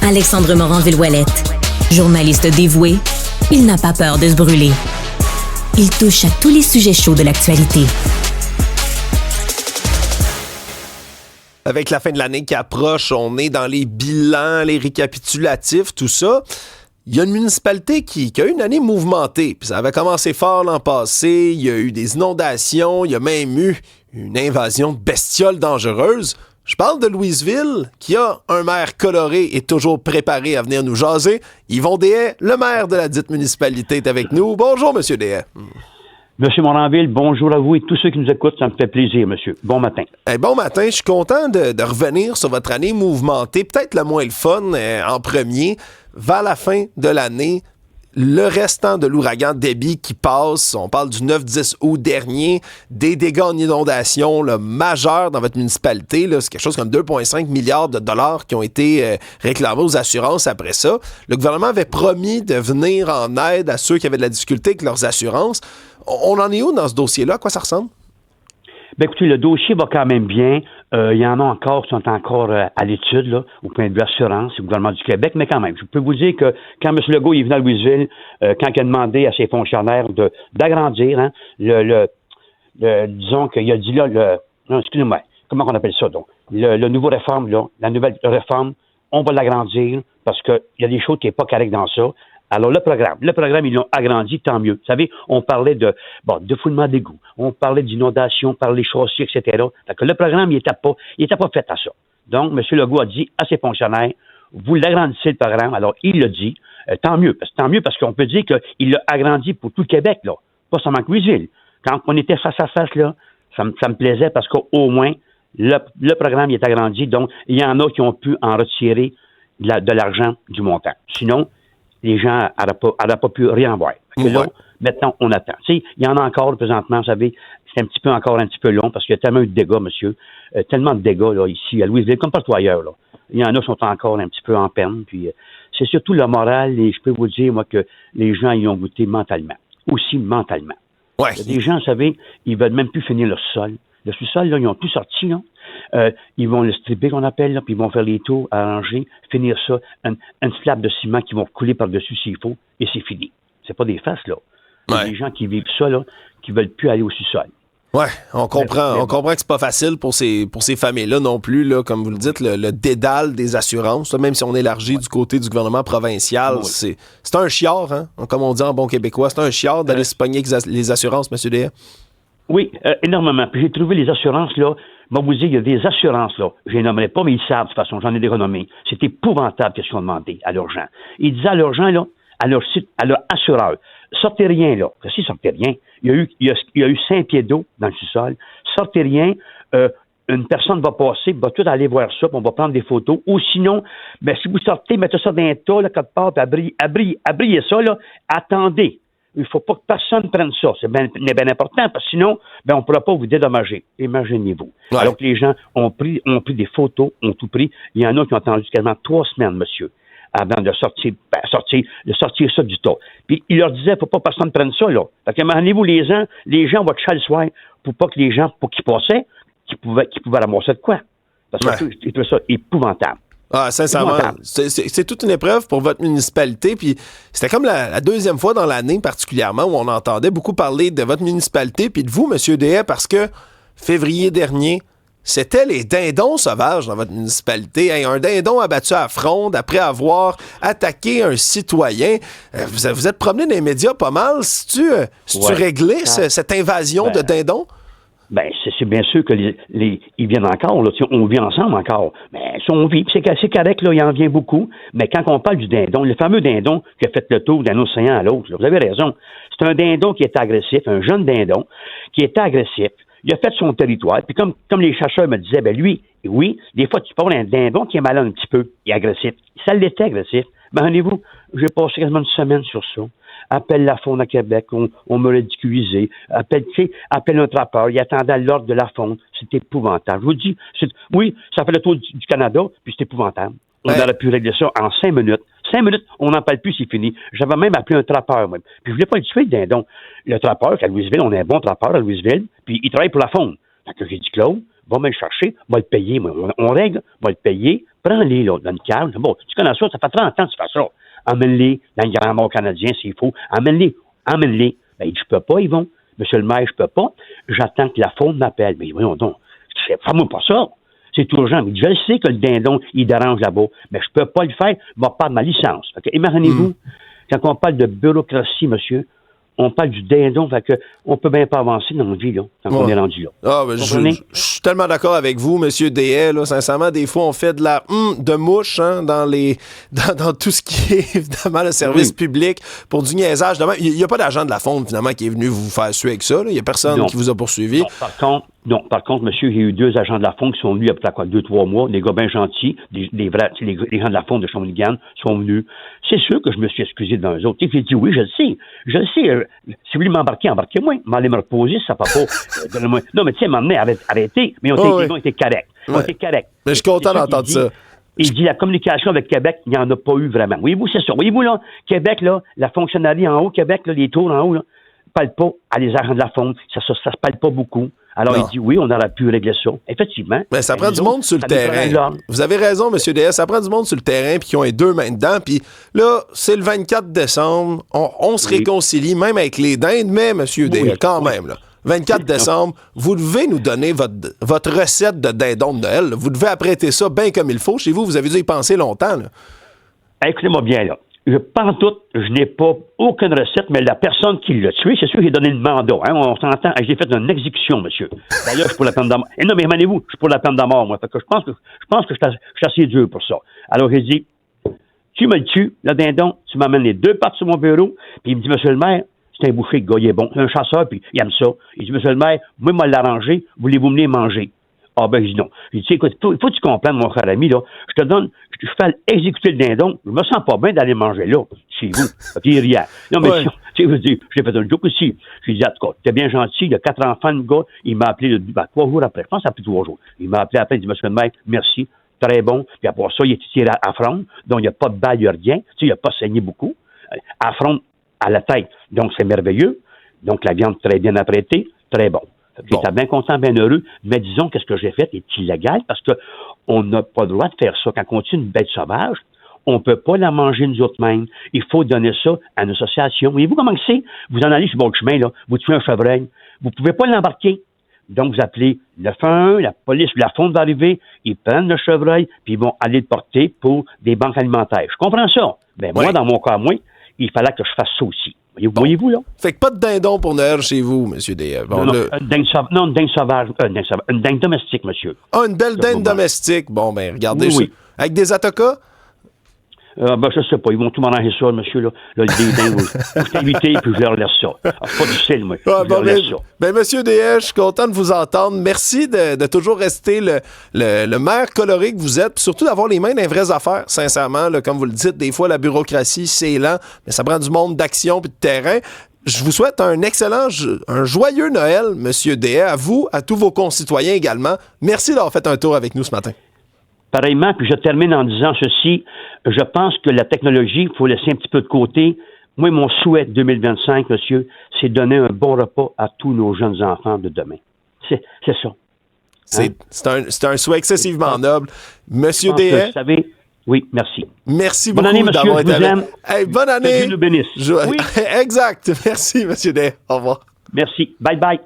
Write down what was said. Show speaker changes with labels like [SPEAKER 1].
[SPEAKER 1] Alexandre Morin-Villouellette. Journaliste dévoué, il n'a pas peur de se brûler. Il touche à tous les sujets chauds de l'actualité.
[SPEAKER 2] Avec la fin de l'année qui approche, on est dans les bilans, les récapitulatifs, tout ça. Il y a une municipalité qui a eu une année mouvementée. Puis ça avait commencé fort l'an passé. Il y a eu des inondations. Il y a même eu une invasion de bestioles dangereuses. Je parle de Louisville, qui a un maire coloré et toujours préparé à venir nous jaser. Yvon Deshaies, le maire de la dite municipalité, est avec nous. Bonjour, Monsieur Deshaies.
[SPEAKER 3] Monsieur Morin-Ville, bonjour à vous et tous ceux qui nous écoutent. Ça me fait plaisir, monsieur. Bon matin.
[SPEAKER 2] Bon matin. Je suis content de revenir sur votre année mouvementée. Peut-être le moins le fun en premier. Vers la fin de l'année, le restant de l'ouragan Debby qui passe, on parle du 9-10 août dernier, des dégâts en inondation majeurs dans votre municipalité. Là, c'est quelque chose comme 2,5 milliards de dollars qui ont été réclamés aux assurances après ça. Le gouvernement avait promis de venir en aide à ceux qui avaient de la difficulté avec leurs assurances. On en est où dans ce dossier-là? À quoi ça ressemble?
[SPEAKER 3] Ben écoutez, le dossier va quand même bien. Il y en a encore qui sont encore à l'étude, là, au point de vue assurance, au gouvernement du Québec, mais quand même, je peux vous dire que quand M. Legault est venu à Louisville, quand il a demandé à ses fonctionnaires d'agrandir, disons qu'il a dit là, non, excusez-moi, comment on appelle ça, donc? Le nouveau réforme, là, la nouvelle réforme, on va l'agrandir parce qu'il y a des choses qui n'est pas correctes dans ça. Alors, le programme, ils l'ont agrandi, tant mieux. Vous savez, on parlait de foulement d'égouts, on parlait d'inondation par les chaussées, etc. Fait que le programme, il était pas fait à ça. Donc, M. Legault a dit à ses fonctionnaires, vous l'agrandissez le programme. Alors, il l'a dit. Tant mieux parce qu'on peut dire qu'il l'a agrandi pour tout le Québec, là. Pas seulement que Louisville. Quand on était face à face, là, ça me plaisait parce qu'au moins, le programme, il est agrandi. Donc, il y en a qui ont pu en retirer de l'argent du montant. Sinon, les gens n'auraient pas pu rien voir. Là, maintenant, on attend. Tu sais, il y en a encore présentement, vous savez, c'est encore un petit peu long parce qu'il y a tellement eu de dégâts, monsieur. Tellement de dégâts là, ici à Louisville, comme partout ailleurs. Là. Il y en a qui sont encore un petit peu en peine. Puis c'est surtout le moral, et je peux vous dire, moi, que les gens y ont goûté mentalement. Aussi mentalement.
[SPEAKER 2] Ouais.
[SPEAKER 3] Il y a des gens, vous savez, ils veulent même plus finir le sol. Le sous-sol, là, ils ont tout sorti, là. Ils vont le stripper, qu'on appelle, là, puis ils vont faire les tours, arranger, finir ça, une slab de ciment qui vont couler par-dessus s'il faut, et c'est fini. C'est pas des faces, là. Il y a des gens qui vivent ça, là, qui veulent plus aller au sous-sol.
[SPEAKER 2] Ouais, on comprend que c'est pas facile pour ces familles-là non plus, là, comme vous le dites, le dédale des assurances, là, même si on élargit du côté du gouvernement provincial, c'est un chiard, hein, comme on dit en bon québécois, c'est un chiard d'aller se pogner avec les assurances, M. Deshaies.
[SPEAKER 3] Oui, énormément. Puis j'ai trouvé les assurances, là. Moi, vous dire, il y a des assurances, là. Je les nommerai pas, mais ils savent, de toute façon. J'en ai des renommés. C'est épouvantable qu'est-ce qu'ils ont demandé à leurs gens. Ils disaient à leurs gens, là, à leur site, à leur assureur, sortez rien, là. Si, sortez rien. Il y a eu 5 pieds d'eau dans le sous-sol. Sortez rien. Une personne va passer, va tout aller voir ça, puis on va prendre des photos. Ou sinon, ben, si vous sortez, mettez ça dans un tas, là, quelque part, puis abriez ça, là. Attendez. Il ne faut pas que personne prenne ça. C'est bien important, parce que sinon, ben, on ne pourra pas vous dédommager. Imaginez-vous. Ouais. Alors que les gens ont pris des photos, ont tout pris. Il y en a qui ont attendu quasiment 3 semaines, monsieur, avant de sortir ça du tas. Puis, il leur disait, il ne faut pas que personne prenne ça, là. Fait que, imaginez-vous, les gens vont te le soir pour pas que les gens, pour qu'ils passaient, qu'ils pouvaient ramasser de quoi. Parce que c'est tout ça épouvantable.
[SPEAKER 2] Ah, sincèrement, c'est toute une épreuve pour votre municipalité. Puis c'était comme la deuxième fois dans l'année particulièrement où on entendait beaucoup parler de votre municipalité puis de vous, M. Deshaies, parce que février dernier, c'était les dindons sauvages dans votre municipalité. Un dindon abattu à fronde après avoir attaqué un citoyen. Vous êtes promené dans les médias pas mal. Si tu réglé cette invasion de dindons?
[SPEAKER 3] Ben, c'est bien sûr que ils viennent encore, là. On vit ensemble encore. Mais si on vit, c'est correct, là, il en vient beaucoup. Mais quand on parle du dindon, le fameux dindon qui a fait le tour d'un océan à l'autre, là, vous avez raison. C'est un dindon qui était agressif, un jeune dindon qui était agressif. Il a fait son territoire. Puis comme les chercheurs me disaient, ben lui, oui, des fois tu parles d'un dindon qui est malade un petit peu, il est agressif. Ça l'était agressif. Ben, rendez-vous, j'ai passé quasiment une semaine sur ça. Appelle la faune à Québec, on me ridiculisé. Appelle un trappeur, il attendait l'ordre de la faune. C'est épouvantable. Je vous dis, oui, ça fait le tour du Canada, puis c'est épouvantable. On aurait pu régler ça en 5 minutes. 5 minutes, on n'en parle plus, c'est fini. J'avais même appelé un trappeur, moi. Puis je voulais pas le tuer, le dindon. Le trappeur, à Louisville, on a un bon trappeur à Louisville, puis il travaille pour la faune. Fait que j'ai dit, Claude, va me le chercher, va le payer. Moi. On règle, va le payer, Prends-les, là, dans une cave. Bon, tu connais ça, ça fait 30 ans que tu fais ça. Emmène-les dans le Grand Nord canadien, s'il faut. Emmène-les. Ben, il dit, je peux pas, Yvon. Monsieur le maire, je peux pas. J'attends que la faune m'appelle. Mais voyons donc. Fais-moi pas ça. C'est urgent. Mais je le sais que le dindon, il dérange là-bas. Mais je peux pas le faire. Il va perdre ma licence. Imaginez-vous, quand on parle de bureaucratie, monsieur, on parle du dindon, fait que on peut bien pas avancer dans notre vie, là, quand on est rendu là.
[SPEAKER 2] Ah, ben, je suis tellement d'accord avec vous, M. Dehaye, là, sincèrement, des fois, on fait de la de mouche hein, dans tout ce qui est, évidemment, le service public pour du niaisage. Il n'y a pas d'agent de la Fonde, finalement, qui est venu vous faire suer avec ça. Il n'y a personne qui vous a poursuivi.
[SPEAKER 3] Par contre, monsieur, il y a eu 2 agents de la Fonde qui sont venus après 2-3 mois, des gars bien gentils, les gens de la Fonde de Shawinigan sont venus. C'est sûr que je me suis excusé devant eux autres. J'ai dit oui, je le sais. Si vous voulez m'embarquer, embarquez-moi. M'aller me reposer, ça ne va pas. Non, mais tu sais, m'emmener, arrêtez. Mais ils ont été corrects.
[SPEAKER 2] Mais je suis content d'entendre ça.
[SPEAKER 3] Il dit la communication avec Québec, il n'y en a pas eu vraiment. Voyez-vous, c'est ça. Voyez-vous, là, Québec, là, la fonctionnaire en haut, Québec, là, les tours en haut, là, ne parlent pas à les agents de la Fonde. Ça se parle pas beaucoup. Alors, il dit oui, on aurait pu régler ça. Effectivement.
[SPEAKER 2] Mais ça prend du monde sur le terrain. Vous avez raison, M. DS. Ça prend du monde sur le terrain puis qui ont les 2 mains dedans. Puis là, c'est le 24 décembre. On se réconcilie, même avec les dindes, mais M. DS, quand même, là. 24 décembre, vous devez nous donner votre recette de dindon de Noël. Vous devez apprêter ça bien comme il faut. Chez vous, vous avez dû y penser longtemps. Là.
[SPEAKER 3] Écoutez-moi bien, là. Je n'ai pas aucune recette, mais la personne qui l'a tué, c'est sûr qu'il a donné le mandat. Hein? On s'entend. J'ai fait une exécution, monsieur. D'ailleurs, je suis pour la peine de mort. Et non, mais imaginez-vous, je suis pour la peine de mort, moi. Fait que je pense que je suis assez dur pour ça. Alors, j'ai dit, tu me le tues, le dindon, tu m'amènes les 2 pattes sur mon bureau, puis il me dit, monsieur le maire, c'est un boucher, le gars, il est bon. C'est un chasseur, puis il aime ça. Il dit, monsieur le maire, moi, il m'a l'arrangé, voulez-vous venir manger? Ah ben, je dis non. Je dis, écoute, il faut que tu comprennes, mon frère ami, là. Je fais exécuter le dindon. Je me sens pas bien d'aller manger là, chez vous. Puis il riait. Non, mais tu sais, j'ai fait un joke aussi. Je lui dis, en tout cas, t'es bien gentil, il y a 4 enfants, le gars. Il m'a appelé 3 jours après. Je pense après 3 jours. Il m'a appelé après, il dit, monsieur le maire, merci, très bon. Puis après ça, il est tiré à front. Donc, il n'y a pas de balle, il n'y a rien. Tu sais, il n'a pas saigné beaucoup. À front, à la tête. Donc, c'est merveilleux. Donc, la viande très bien apprêtée, très bon. J'étais bien content, bien heureux, mais disons que ce que j'ai fait est illégal parce qu'on n'a pas le droit de faire ça. Quand on tue une bête sauvage, on ne peut pas la manger nous autres mêmes. Il faut donner ça à une association. Voyez-vous comment c'est? Vous en allez sur votre chemin, là, vous tuez un chevreuil. Vous ne pouvez pas l'embarquer. Donc, vous appelez le 1, la police, la Fonde va arriver, ils prennent le chevreuil, puis ils vont aller le porter pour des banques alimentaires. Je comprends ça. Ben, moi, dans mon cas, il fallait que je fasse ça aussi. Voyez-vous, là?
[SPEAKER 2] Fait que pas de dindon pour Noël chez vous, M. Dehaye. Bon,
[SPEAKER 3] une dingue sauvage. Une dingue domestique, monsieur.
[SPEAKER 2] Ah, une belle dinde domestique. Bon, ben, regardez ça. Avec des atocas?
[SPEAKER 3] Je sais pas, ils vont tout m'arranger ça, monsieur, là. Le dingue, je suis invité, puis je leur laisse ça. C'est pas difficile, moi. Je leur laisse ça.
[SPEAKER 2] Ben, monsieur Dehaye, je suis content de vous entendre. Merci de toujours rester le maire coloré que vous êtes, puis surtout d'avoir les mains dans les vraies affaires, sincèrement. Là, comme vous le dites, des fois, la bureaucratie, c'est lent, mais ça prend du monde d'action puis de terrain. Je vous souhaite un joyeux Noël, monsieur Dehaye, à vous, à tous vos concitoyens également. Merci d'avoir fait un tour avec nous ce matin.
[SPEAKER 3] Pareillement, puis je termine en disant ceci, je pense que la technologie, il faut laisser un petit peu de côté. Moi, mon souhait 2025, monsieur, c'est donner un bon repas à tous nos jeunes enfants de demain. C'est ça.
[SPEAKER 2] C'est un souhait excessivement noble. Monsieur Dehaye.
[SPEAKER 3] Vous savez, oui, merci.
[SPEAKER 2] Merci
[SPEAKER 3] bonne
[SPEAKER 2] beaucoup
[SPEAKER 3] année, monsieur,
[SPEAKER 2] d'avoir été avec nous.
[SPEAKER 3] Hey,
[SPEAKER 2] bonne année.
[SPEAKER 3] Que Dieu nous bénisse.
[SPEAKER 2] Oui. Exact. Merci, monsieur Dehaye. Au revoir.
[SPEAKER 3] Merci. Bye bye.